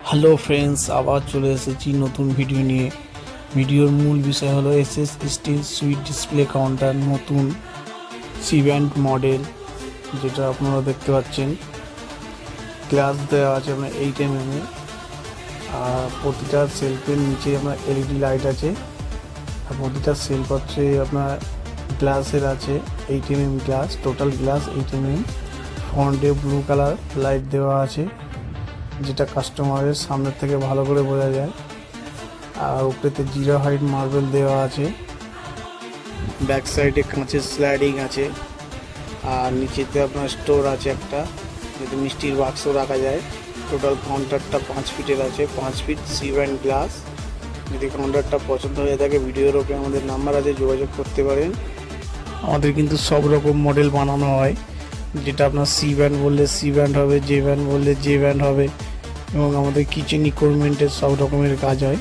Hello friends, আবার চলে এসেছি নতুন ভিডিও নিয়ে। ভিডিওর মূল বিষয় হলো SS still sweet display counter, নতুন সি ব্যান্ড মডেল, যেটা আপনারা দেখতে পাচ্ছেন। গ্লাস দেওয়া আছে আপনার 8mm এ, আর প্রতিটা সেলফের নিচে আপনার এলইডি লাইট আছে, আর প্রতিটা সেলফ হচ্ছে আপনার গ্লাসের আছে 8mm glass, total glass 8mm। ফ্রন্টে ব্লু কালার লাইট দেওয়া আছে, যেটা কাস্টমারের সামনের থেকে ভালো করে বোঝা যায়। আর উপরেতে জিরো হাইট মার্বেল দেওয়া আছে, ব্যাক সাইডে কাঁচের স্লাইডিং আছে, আর নিচেতে আপনার স্টোর আছে একটা, যেটা মিষ্টির বাক্স রাখা যায়। টোটাল কাউন্টারটা 5 ফিটের আছে, 5 ফিট সি ব্যান্ড গ্লাস। যদি কাউন্টারটা পছন্দ হয়ে থাকে, ভিডিওর ওপরে আমাদের নাম্বার আছে, যোগাযোগ করতে পারেন। আমাদের কিন্তু সব রকম মডেল বানানো হয়, যেটা আপনার সি ব্যান্ড বললে সি ব্যান্ড হবে, জে ব্যান্ড বললে জে ব্যান্ড হবে, এবং আমাদের কিচেন ইকুইপমেন্টের সব রকমের কাজ হয়।